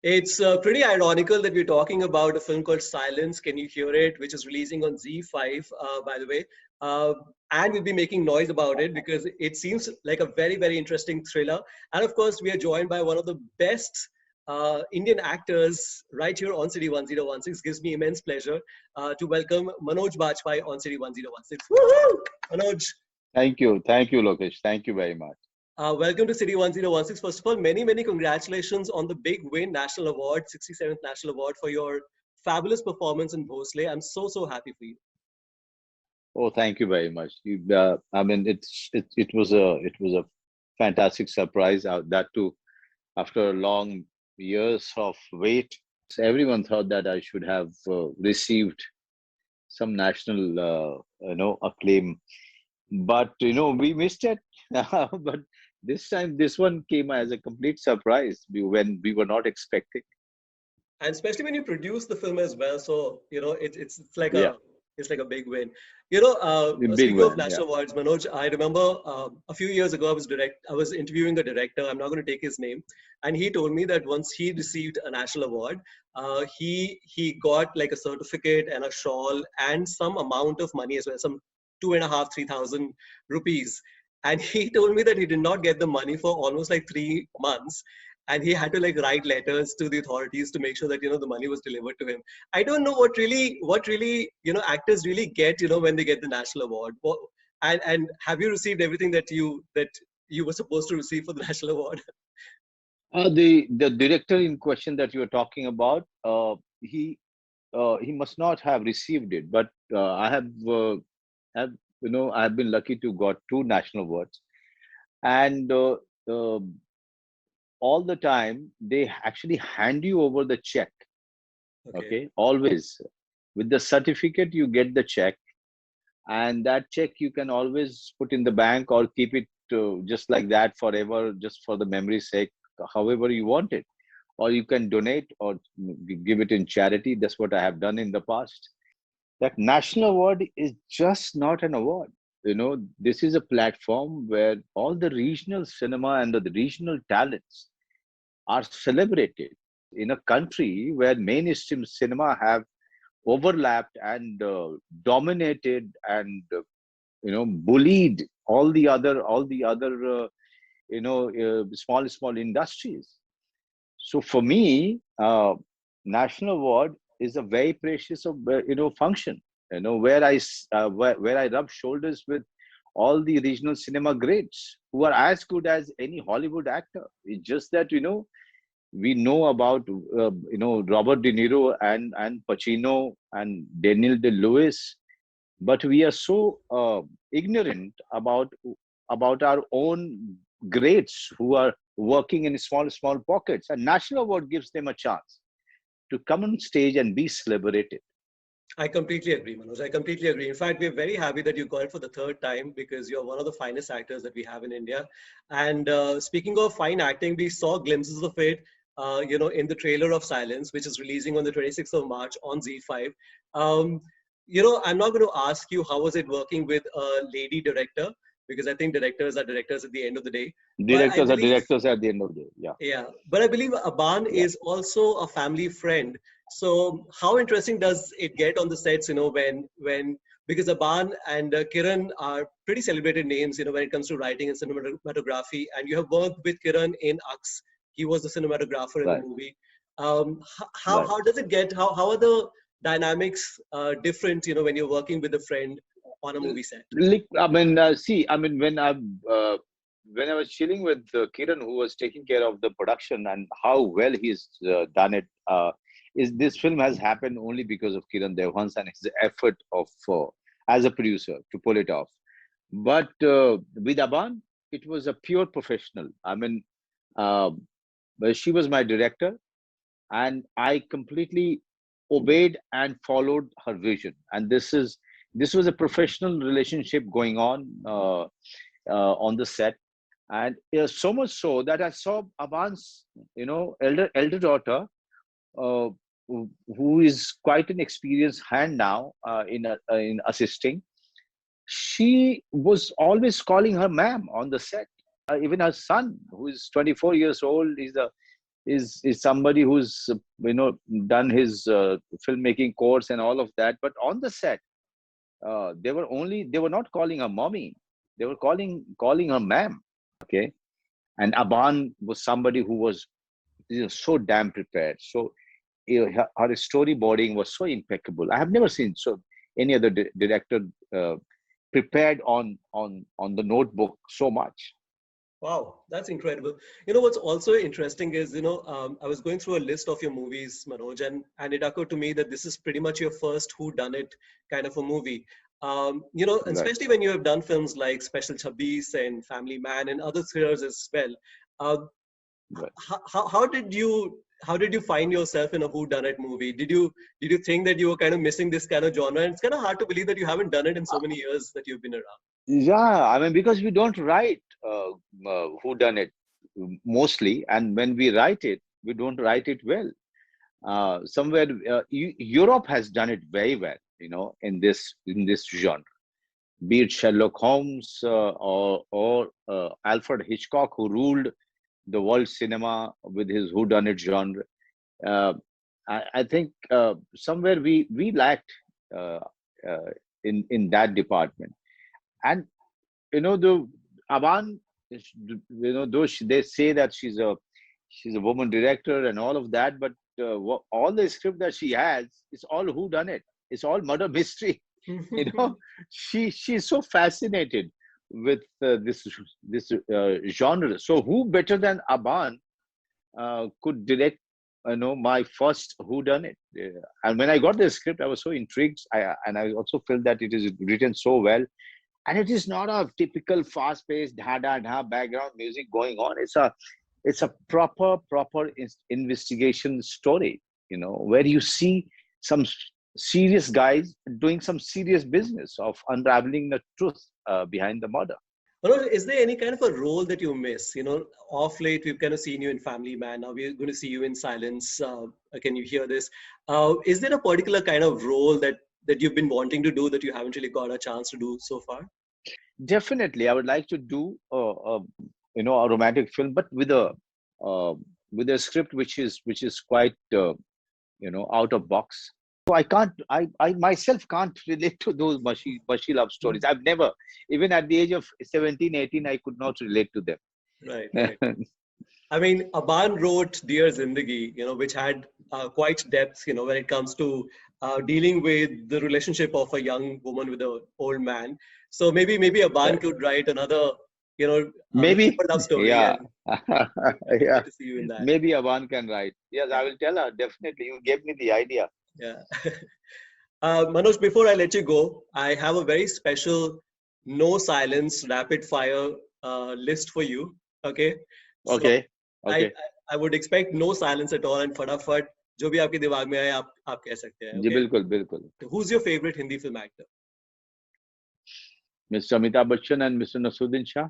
It's pretty ironical that we're talking about a film called Silence. Can you hear it? Which is releasing on Z5, by the way. Uh, and we'll be making noise about it because it seems like a very, very interesting thriller. And of course, we are joined by one of the best Indian actors right here on City 1016. Gives me immense pleasure to welcome Manoj Bajpayee on City 1016. Woohoo! Manoj, Thank you, Lokesh. Thank you very much. welcome to City 1016. First of all, many, many congratulations on the big win, National Award, 67th National Award for your fabulous performance in Bhosle. I'm so, so happy for you. Oh, thank you very much. I mean, it was a fantastic surprise. That too, after long years of wait, everyone thought that I should have received some national, acclaim, but we missed it. But this time, this one came as a complete surprise when we were not expecting. And especially when you produce the film as well. So, Yeah, it's like a big win. a big Speaking of one. Yeah. national awards, Manoj, I remember a few years ago, I was interviewing the director. I'm not going to take his name. And he told me that once he received a national award, he got like a certificate and a shawl and some amount of money as well, some two and a half, 3,000 rupees. And he told me that he did not get the money for almost like 3 months, and he had to like write letters to the authorities to make sure that the money was delivered to him. I don't know what really actors really get when they get the national award. And have you received everything that you were supposed to receive for the national award? The director in question that you are talking about, he must not have received it, but have I have been lucky to got two national awards, and uh, all the time they actually hand you over the check. Okay. Okay, always with the certificate you get the check, and that check you can always put in the bank or keep it just like that forever, just for the memory's sake, however you want it, or you can donate or give it in charity. That's what I have done in the past. That national award is just not an award. This is a platform where all the regional cinema and the regional talents are celebrated in a country where mainstream cinema have overlapped and dominated and bullied all the other small industries. So for me, national award is a very precious function. Where where I rub shoulders with all the regional cinema greats who are as good as any Hollywood actor. It's just that we know about Robert De Niro and Pacino and Daniel De Lewis, but we are so ignorant about our own greats who are working in small pockets. And national award gives them a chance to come on stage and be celebrated. I completely agree, Manoj. I completely agree. In fact, we're very happy that you got it for the third time because you're one of the finest actors that we have in India. And speaking of fine acting, we saw glimpses of it, in the trailer of Silence, which is releasing on the 26th of March on Z5. Um, I'm not going to ask you how was it working with a lady director because I think directors are directors at the end of the day. But I Directors are believe directors at the end of the day. Yeah, yeah, but I believe Aban yeah. is also a family friend. So how interesting does it get on the sets, when because Aban and Kiran are pretty celebrated names, when it comes to writing and cinematography, and you have worked with Kiran in Ux. He was the cinematographer in the Right, movie. right. How does it get? How are the dynamics different, when you're working with a friend on a movie set? I mean, see, I mean, when I was chilling with Kiran, who was taking care of the production, and how well he's done it, is this film has happened only because of Kiran Devhans and his effort of as a producer to pull it off. But with Aban, it was a pure professional. I mean, uh, but she was my director, and I completely obeyed and followed her vision. And this was a professional relationship going on the set, and so much so that I saw Aban's elder daughter, uh, who is quite an experienced hand now in assisting. She was always calling her ma'am on the set. Even her son, who is 24 years old, is a is somebody who's done his filmmaking course and all of that. But on the set, they were not calling her mommy, they were calling her ma'am. Okay, and Aban was somebody who was so damn prepared. So her storyboarding was so impeccable. I have never seen any other director prepared on the notebook so much. Wow, that's incredible. What's also interesting is, I was going through a list of your movies, Manoj, and it occurred to me that this is pretty much your first whodunit kind of a movie. And Right. especially when you have done films like Special Chabis and Family Man and other thrillers as well. Uh, Right. how did you find yourself in a whodunit movie? Did you think that you were kind of missing this kind of genre? And it's kind of hard to believe that you haven't done it in so many years that you've been around. Yeah, I mean, because we don't write who done it mostly, and when we write it, we don't write it well. Somewhere Europe has done it very well, in this genre. Be it Sherlock Holmes or Alfred Hitchcock, who ruled the world cinema with his whodunit genre. Uh, I think somewhere we lacked uh, uh, in that department. And the Aban, they say that she's a woman director and all of that, but all the script that she has is all who done it. It's all murder mystery. you know she's so fascinated with this genre. So who better than Aban could direct my first who done it. And when I got the script, I was so intrigued. And I also felt that it is written so well, and it is not a typical fast-paced da da da background music going on. It's a proper investigation story, where you see some serious guys doing some serious business of unraveling the truth behind the murder. Manoj, is there any kind of a role that you miss? Off late, we've kind of seen you in Family Man. Now we're going to see you in Silence. Can you hear this? Is there a particular kind of role that you've been wanting to do that you haven't really got a chance to do so far? Definitely, I would like to do a romantic film, but uh, with a script which is quite out of box. So I myself can't relate to those mushy love stories. I've never, even at the age of 17, 18, I could not relate to them. Right, right. I mean, Aban wrote Dear Zindagi, which had quite depth, when it comes to dealing with the relationship of a young woman with an old man. So maybe Aban Right. could write another, Maybe, love story, yeah, and we'll yeah. get to see you in that. Maybe Avan can write. Yes, I Yeah, will tell her. Definitely, you gave me the idea. yeah. Manoj, before I let you go, I have a very special no silence rapid fire list for you. Okay, so Okay, I okay. I would expect no silence at all and फटाफट जो भी आपके दिमाग में आए आप कह सकते हैं. जी Okay, बिल्कुल बिल्कुल. who's your favorite Hindi film actor? Mr. Amitabh Bachchan and Mr. Nasuddin Shah.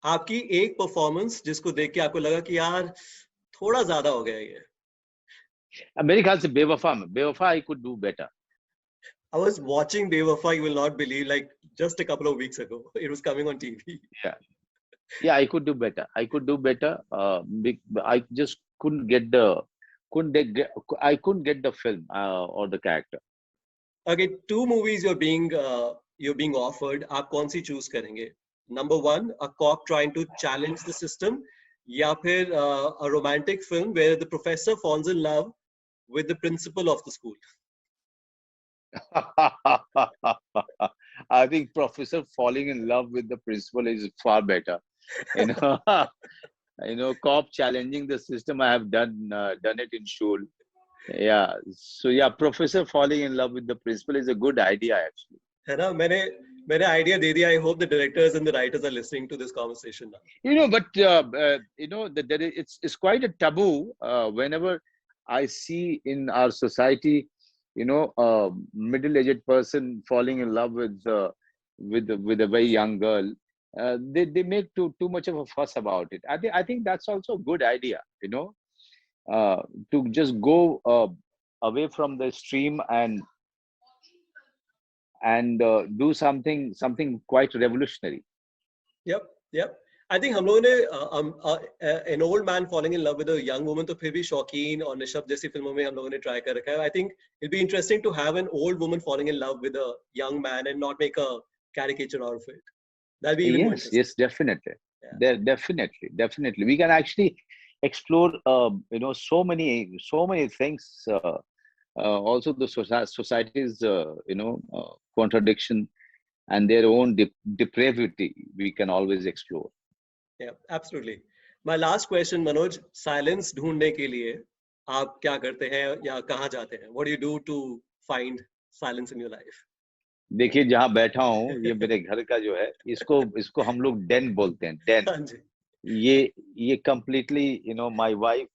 आपकी एक परफॉर्मेंस जिसको देख के आपको लगा कि यार थोड़ा ज्यादा हो गया ये. मेरे ख्याल से बेवफा में बेवफा I could do better. I was watching Bewafa, you will not believe, like just a couple of weeks ago. It was coming on TV. Yeah, yeah, I could do better. I could do better. I just I couldn't get the film or the character. Okay, two movies you're being offered. आप कौन सी choose करेंगे? Number one, a cop trying to challenge the system, या फिर a romantic film where the professor falls in love with the principal of the school. I think Professor falling in love with the principal is far better. You know, cop challenging the system. I have done it in school. Yeah. So yeah, Professor falling in love with the principal is a good idea actually. है ना? मैंने idea दे दिया. I hope the directors and the writers are listening to this conversation now. That it's quite a taboo whenever I see in our society, a middle-aged person falling in love with a very young girl. They make too much of a fuss about it. I think that's also a good idea, to just go away from the stream and do something quite revolutionary. Yep, yep. I think हम लोगों ने an old man falling in love with a young woman तो फिर भी शौकीन और निशब जैसी फिल्मों में हम लोगों ने try कर रखा है. I think it'll be interesting to have an old woman falling in love with a young man and not make a caricature out of it. That'll be even more Yes, interesting. yes, definitely. Yeah. There, definitely, definitely. We can actually explore, so many things. Also, the society's, contradiction and their own depravity. We can always explore. Yeah, absolutely. My last question, Manoj, silence ढूंढने के लिए आप क्या करते हैं या कहाँ जाते हैं? What do you do to find silence in your life? देखिए जहाँ बैठा हूँ ये मेरे घर का जो है इसको हम लोग den बोलते हैं den. हाँ जी. ये completely, my wife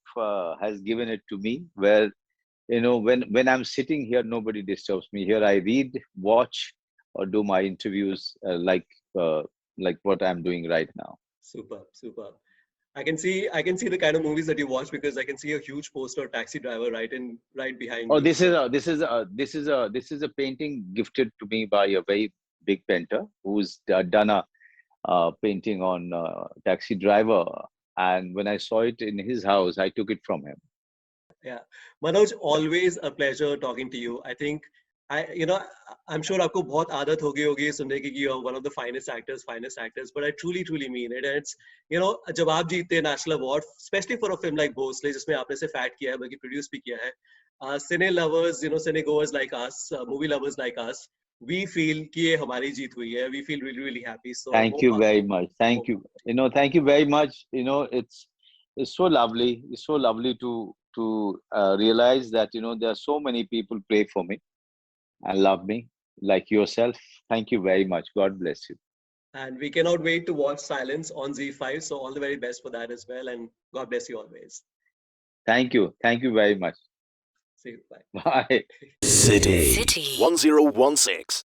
has given it to me, where when I'm sitting here nobody disturbs me. Here I read, watch, or do my interviews, like what I'm doing right now. Superb, superb. I can see the kind of movies that you watch because I can see a huge poster Taxi Driver right behind Oh, me. this is a painting gifted to me by a very big painter who's done a painting on Taxi Driver, and when I saw it in his house, I took it from him. Yeah, Manoj, always a pleasure talking to you. I think I'm sure आपको बहुत आदत हो गई होगी सुनने की कि you're one of the finest actors. But I truly mean it. And it's, जब आप जीतते हैं national award, especially for a film like Bhosle, जिसमें आपने सिर्फ act किया है बल्कि produce भी किया है, cine lovers, cine goers like us, movie lovers like us, we feel कि ये हमारी जीत हुई है. We feel really happy. So Thank you very much. Thank you. Thank you very much. It's so lovely. It's so lovely to realize that there are so many people pray for me and love me like yourself. Thank you very much. God bless you. And we cannot wait to watch Silence on ZEE5. So all the very best for that as well. And God bless you always. Thank you. Thank you very much. See you. Bye. Bye. City 1016.